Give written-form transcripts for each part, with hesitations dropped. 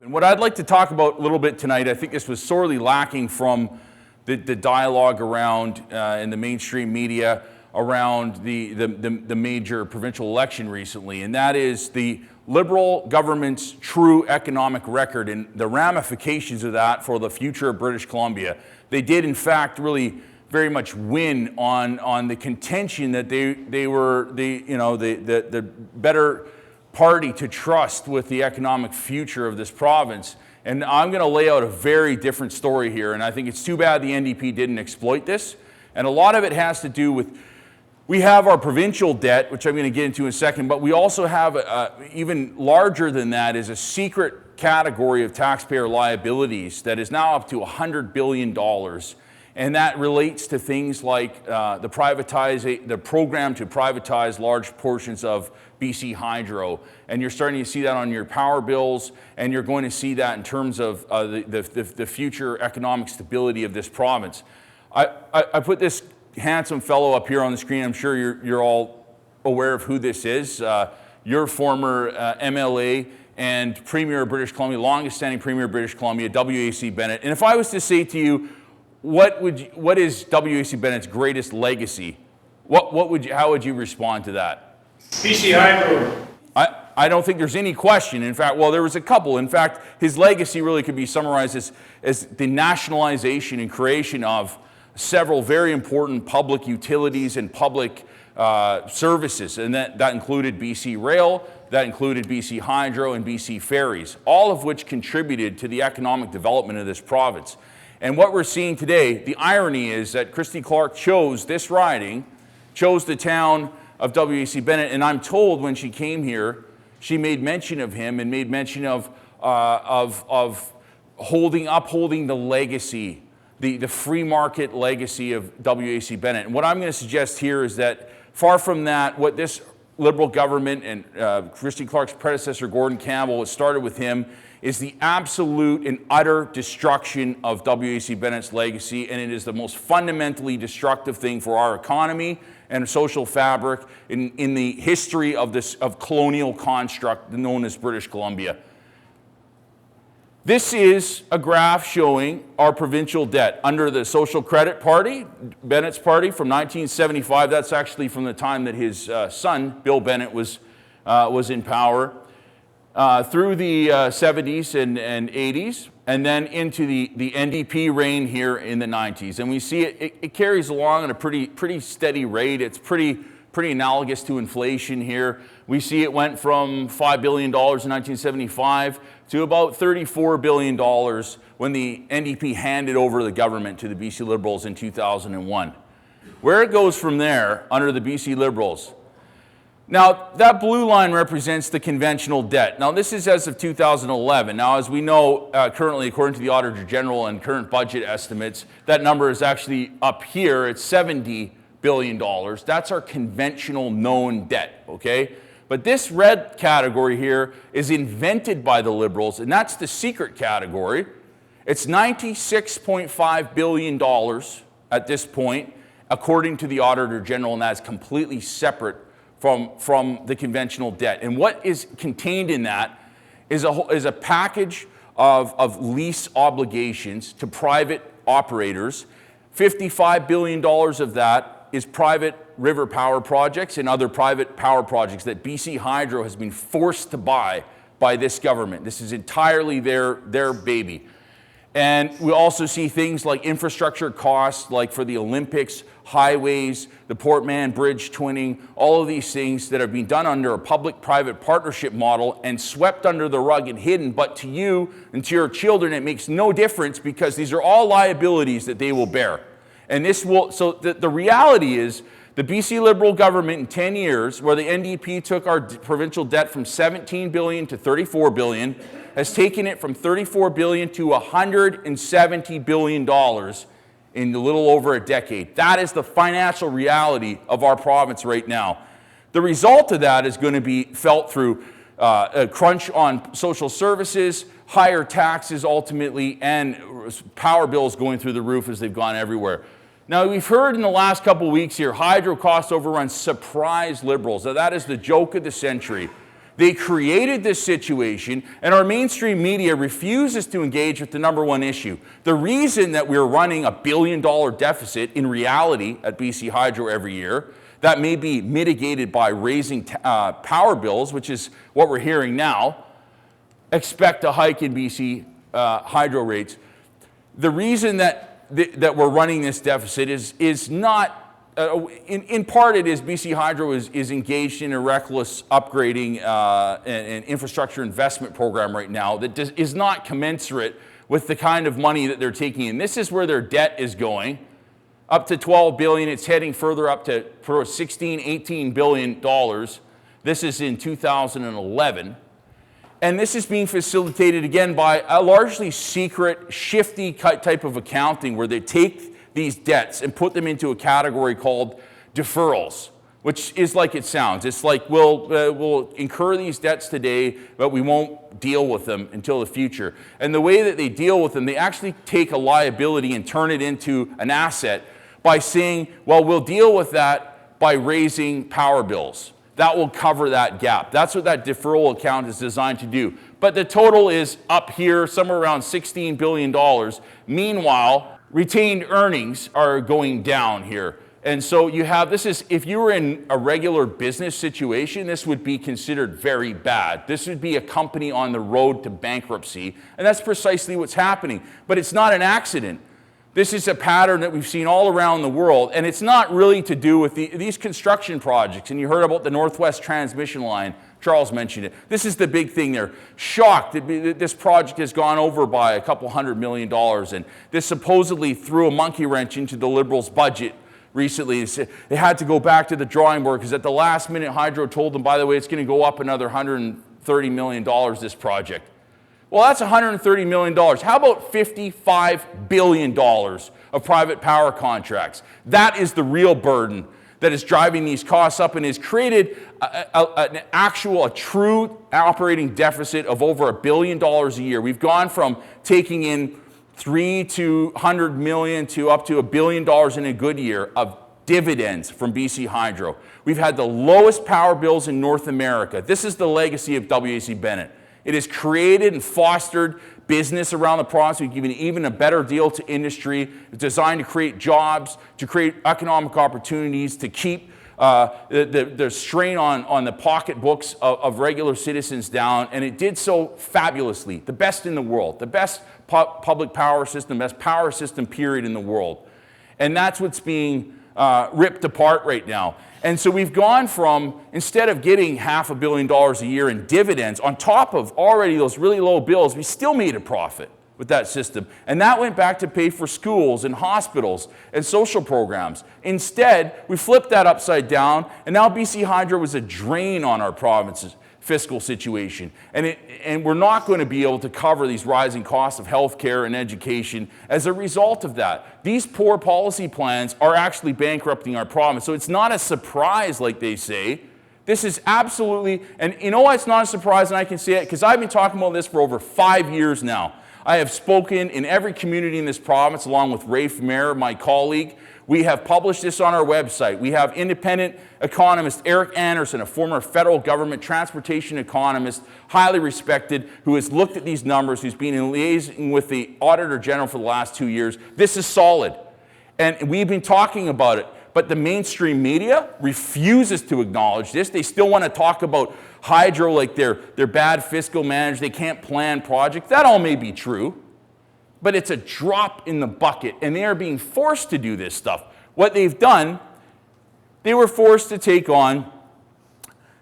And what I'd like to talk about a little bit tonight, I think this was sorely lacking from the dialogue around in the mainstream media around the major provincial election recently, and that is the Liberal government's true economic record and the ramifications of that for the future of British Columbia. They did, in fact, really very much win on the contention that they were the better party to trust with the economic future of this province. And I'm going to lay out a very different story here, and I think it's too bad the NDP didn't exploit this. And a lot of it has to do with, we have our provincial debt, which I'm going to get into in a second, but we also have even larger than that is a secret category of taxpayer liabilities that is now up to $100 billion. And that relates to things like the program to privatize large portions of BC Hydro. And you're starting to see that on your power bills, and you're going to see that in terms of the future economic stability of this province. I put this handsome fellow up here on the screen. I'm sure you're all aware of who this is. Your former MLA and Premier of British Columbia, longest standing Premier of British Columbia, WAC Bennett. And if I was to say to you, what is WAC Bennett's greatest legacy? How would you respond to that? BC Hydro. I don't think there's any question. In fact, well, there was a couple. In fact, his legacy really could be summarized as the nationalization and creation of several very important public utilities and public services, and that included BC Rail, that included BC Hydro and BC Ferries, all of which contributed to the economic development of this province. And what we're seeing today, the irony is that Christy Clark chose this riding, chose the town of WAC Bennett, and I'm told when she came here, she made mention of him and made mention of upholding the legacy, the free market legacy of WAC Bennett. And what I'm going to suggest here is that far from that, what this Liberal government and Christy Clark's predecessor, Gordon Campbell, what started with him, is the absolute and utter destruction of WAC Bennett's legacy, and it is the most fundamentally destructive thing for our economy and social fabric in the history of colonial construct known as British Columbia. This is a graph showing our provincial debt under the Social Credit Party, Bennett's party, from 1975. That's actually from the time that his son, Bill Bennett, was in power, through the 70s and 80s, and then into the NDP reign here in the 90s. And we see it carries along at a pretty steady rate. It's pretty analogous to inflation here. We see it went from $5 billion in 1975 to about $34 billion when the NDP handed over the government to the BC Liberals in 2001. Where it goes from there under the BC Liberals. Now, that blue line represents the conventional debt. Now, this is as of 2011. Now, as we know, currently, according to the Auditor General and current budget estimates, that number is actually up here at $70 billion. That's our conventional known debt, okay? But this red category here is invented by the Liberals, and that's the secret category. It's $96.5 billion at this point, according to the Auditor General, and that's completely separate from the conventional debt. And what is contained in that is a package of lease obligations to private operators. $55 billion of that is private river power projects and other private power projects that BC Hydro has been forced to buy by this government. This is entirely their baby. And we also see things like infrastructure costs, like for the Olympics, highways, the Port Mann Bridge twinning, all of these things that are being done under a public-private partnership model and swept under the rug and hidden. But to you and to your children, it makes no difference because these are all liabilities that they will bear. And this will, so the reality is, the BC Liberal government in 10 years, where the NDP took our provincial debt from $17 billion to $34 billion, has taken it from $34 billion to $170 billion in a little over a decade. That is the financial reality of our province right now. The result of that is going to be felt through a crunch on social services, higher taxes ultimately, and power bills going through the roof as they've gone everywhere. Now, we've heard in the last couple of weeks here, hydro cost overruns surprise Liberals. Now, that is the joke of the century. They created this situation, and our mainstream media refuses to engage with the number one issue. The reason that we're running $1 billion deficit in reality at BC Hydro every year, that may be mitigated by raising power bills, which is what we're hearing now, expect a hike in BC hydro rates. The reason that we're running this deficit is not, in part it is BC Hydro is engaged in a reckless upgrading and infrastructure investment program right now that is not commensurate with the kind of money that they're taking in. This is where their debt is going, up to $12 billion. It's heading further up to $16, $18 billion. This is in 2011. And this is being facilitated again by a largely secret, shifty type of accounting where they take these debts and put them into a category called deferrals, which is like it sounds. It's like we'll incur these debts today, but we won't deal with them until the future. And the way that they deal with them, they actually take a liability and turn it into an asset by saying, well, we'll deal with that by raising power bills. That will cover that gap. That's what that deferral account is designed to do. But the total is up here, somewhere around $16 billion. Meanwhile, retained earnings are going down here. And so you have, if you were in a regular business situation, this would be considered very bad. This would be a company on the road to bankruptcy. And that's precisely what's happening. But it's not an accident. This is a pattern that we've seen all around the world, and it's not really to do with these construction projects. And you heard about the Northwest Transmission Line. Charles mentioned it. This is the big thing. They're shocked that this project has gone over by a couple $100 million, and this supposedly threw a monkey wrench into the Liberals' budget recently. They had to go back to the drawing board because at the last minute, Hydro told them, by the way, it's going to go up another $130 million, this project. Well, that's $130 million. How about $55 billion of private power contracts? That is the real burden that is driving these costs up and has created a true operating deficit of over $1 billion a year. We've gone from taking in $300 to $100 million to up to $1 billion in a good year of dividends from BC Hydro. We've had the lowest power bills in North America. This is the legacy of WAC Bennett. It has created and fostered business around the province. We've given even a better deal to industry. It's designed to create jobs, to create economic opportunities, to keep the strain on the pocketbooks of regular citizens down. And it did so fabulously. The best in the world. The best public power system, best power system period in the world. And that's what's being ripped apart right now. And so we've gone from, instead of getting $500 million a year in dividends, on top of already those really low bills, we still made a profit with that system. And that went back to pay for schools and hospitals and social programs. Instead, we flipped that upside down, and now BC Hydro is a drain on our province's fiscal situation. And we're not going to be able to cover these rising costs of healthcare and education as a result of that. These poor policy plans are actually bankrupting our province. So it's not a surprise, like they say. This is absolutely, and you know why it's not a surprise, and I can say it, because I've been talking about this for over 5 years now. I have spoken in every community in this province, along with Rafe Mayer, my colleague. We have published this on our website. We have independent economist Eric Anderson, a former federal government transportation economist, highly respected, who has looked at these numbers, who's been in liaison with the Auditor General for the last 2 years. This is solid. And we've been talking about it. But the mainstream media refuses to acknowledge this. They still want to talk about Hydro like they're bad fiscal managers. They can't plan projects. That all may be true. But it's a drop in the bucket, and they are being forced to do this stuff. What they've done, they were forced to take on,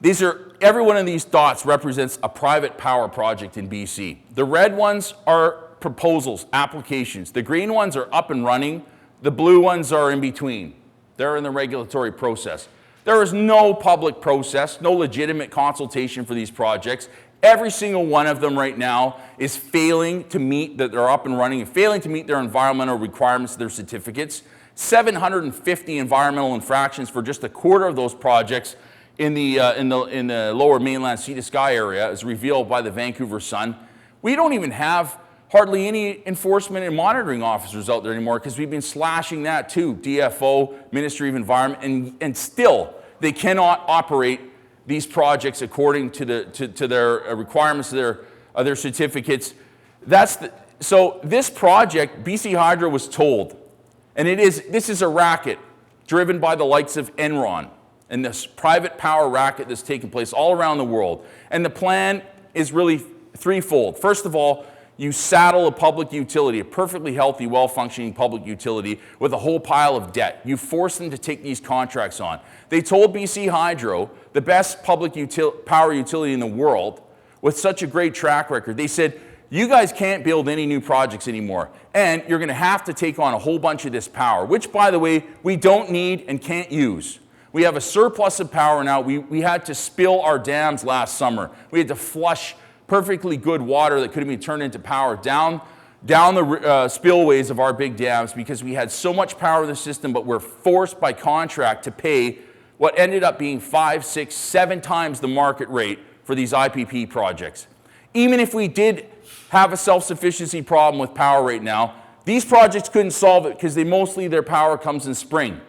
every one of these dots represents a private power project in BC. The red ones are proposals, applications. The green ones are up and running. The blue ones are in between. They're in the regulatory process. There is no public process, no legitimate consultation for these projects. Every single one of them right now is failing to meet, that they're up and running, and failing to meet their environmental requirements, their certificates. 750 environmental infractions for just a quarter of those projects in the lower mainland sea to sky area, as revealed by the Vancouver Sun. We don't even have hardly any enforcement and monitoring officers out there anymore because we've been slashing that too, DFO, Ministry of Environment, and still they cannot operate these projects according to their requirements of their certificates. So this project, BC Hydro was told, and this is a racket driven by the likes of Enron and this private power racket that's taking place all around the world. And the plan is really threefold. First of all, you saddle a public utility, a perfectly healthy, well-functioning public utility, with a whole pile of debt. You force them to take these contracts on. They told BC Hydro, the best public power utility in the world, with such a great track record, they said, you guys can't build any new projects anymore, and you're going to have to take on a whole bunch of this power, which, by the way, we don't need and can't use. We have a surplus of power now. We had to spill our dams last summer. We had to flush perfectly good water that could have been turned into power down the spillways of our big dams because we had so much power in the system, but we're forced by contract to pay what ended up being 5, 6, 7 times the market rate for these IPP projects. Even if we did have a self-sufficiency problem with power right now, these projects couldn't solve it because their power comes in spring.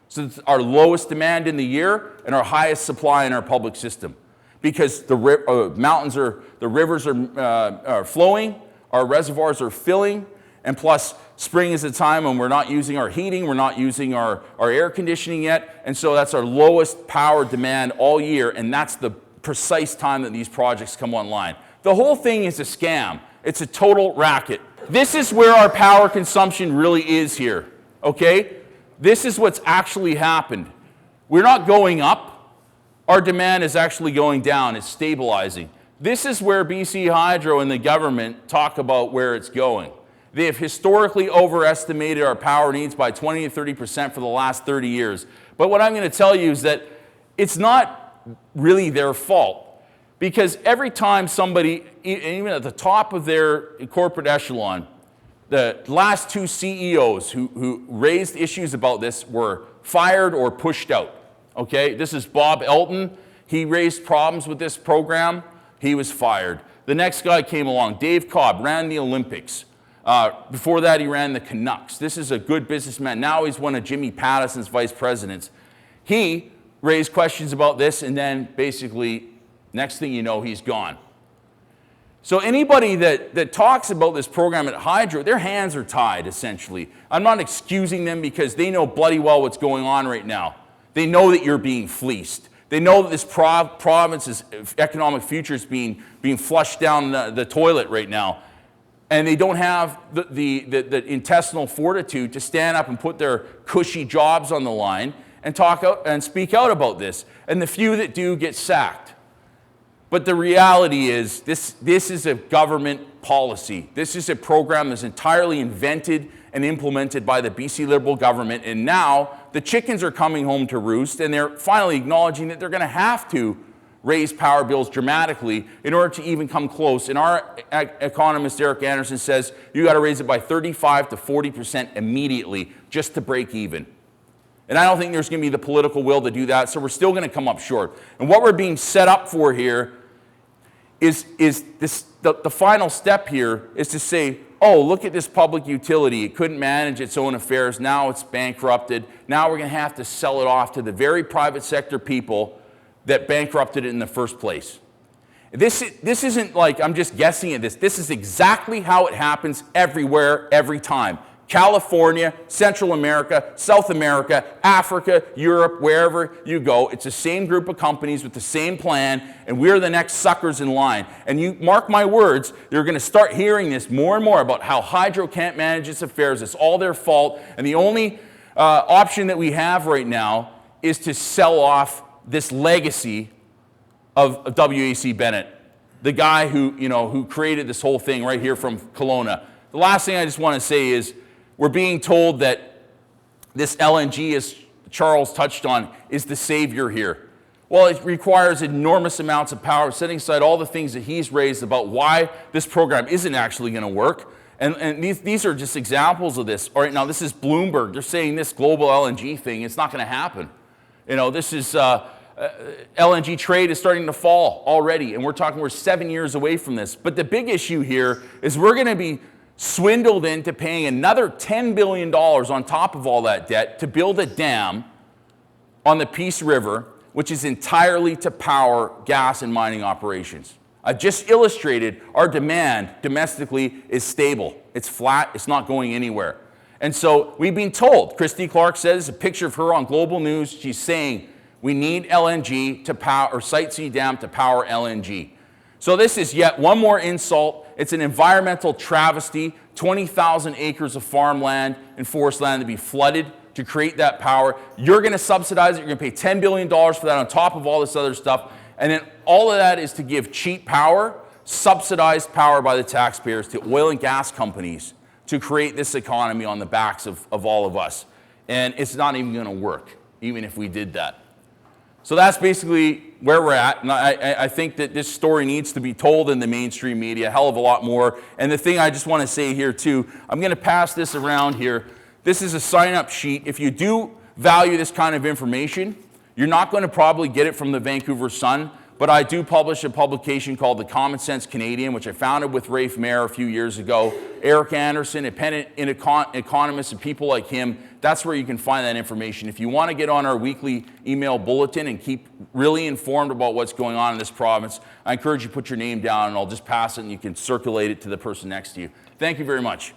So it's our lowest demand in the year and our highest supply in our public system. Because the rivers are flowing, our reservoirs are filling, and plus spring is a time when we're not using our heating, we're not using our air conditioning yet, and so that's our lowest power demand all year, and that's the precise time that these projects come online. The whole thing is a scam. It's a total racket. This is where our power consumption really is here, okay? This is what's actually happened. We're not going up. Our demand is actually going down. It's stabilizing. This is where BC Hydro and the government talk about where it's going. They have historically overestimated our power needs by 20 to 30% for the last 30 years. But what I'm going to tell you is that it's not really their fault. Because every time somebody, even at the top of their corporate echelon, the last 2 CEOs who raised issues about this were fired or pushed out. Okay, this is Bob Elton. He raised problems with this program. He was fired. The next guy came along, Dave Cobb, ran the Olympics. Before that, he ran the Canucks. This is a good businessman. Now he's one of Jimmy Patterson's vice presidents. He raised questions about this, and then basically, next thing you know, he's gone. So anybody that talks about this program at Hydro, their hands are tied, essentially. I'm not excusing them because they know bloody well what's going on right now. They know that you're being fleeced. They know that this province's economic future is being flushed down the toilet right now. And they don't have the intestinal fortitude to stand up and put their cushy jobs on the line and talk out and speak out about this. And the few that do get sacked. But the reality is this is a government policy. This is a program that's entirely invented and implemented by the BC Liberal government. And now the chickens are coming home to roost, and they're finally acknowledging that they're going to have to raise power bills dramatically in order to even come close. And our economist, Eric Anderson, says you got to raise it by 35 to 40% immediately just to break even. And I don't think there's going to be the political will to do that, so we're still going to come up short. And what we're being set up for here is the final step here is to say, oh, look at this public utility. It couldn't manage its own affairs. Now it's bankrupted. Now we're going to have to sell it off to the very private sector people that bankrupted it in the first place. This isn't like I'm just guessing at this. This is exactly how it happens everywhere, every time. California, Central America, South America, Africa, Europe, wherever you go, it's the same group of companies with the same plan, and we're the next suckers in line. And you mark my words, you're going to start hearing this more and more about how Hydro can't manage its affairs. It's all their fault, and the only option that we have right now is to sell off this legacy of WAC Bennett, the guy who created this whole thing right here from Kelowna. The last thing I just want to say is, we're being told that this LNG, as Charles touched on, is the savior here. Well, it requires enormous amounts of power, setting aside all the things that he's raised about why this program isn't actually going to work. And these are just examples of this. All right, now this is Bloomberg. They're saying this global LNG thing, it's not going to happen. This is LNG trade is starting to fall already, and we're 7 years away from this. But the big issue here is we're going to be swindled into paying another $10 billion on top of all that debt to build a dam on the Peace River, which is entirely to power gas and mining operations. I've just illustrated our demand domestically is stable. It's flat, it's not going anywhere. And so we've been told, Christy Clark says, a picture of her on Global News, she's saying we need LNG to power, or Site C Dam to power LNG. So this is yet one more insult. It's an environmental travesty, 20,000 acres of farmland and forest land to be flooded to create that power. You're gonna subsidize it, you're gonna pay $10 billion for that on top of all this other stuff. And then all of that is to give cheap power, subsidized power by the taxpayers to oil and gas companies to create this economy on the backs of all of us. And it's not even gonna work, even if we did that. So that's basically where we're at. And I think that this story needs to be told in the mainstream media a hell of a lot more. And the thing I just wanna say here too, I'm gonna pass this around here. This is a sign-up sheet. If you do value this kind of information, you're not going to probably get it from the Vancouver Sun, but I do publish a publication called The Common Sense Canadian, which I founded with Rafe Mayer a few years ago. Eric Anderson, independent economists and people like him, that's where you can find that information. If you want to get on our weekly email bulletin and keep really informed about what's going on in this province, I encourage you to put your name down and I'll just pass it and you can circulate it to the person next to you. Thank you very much.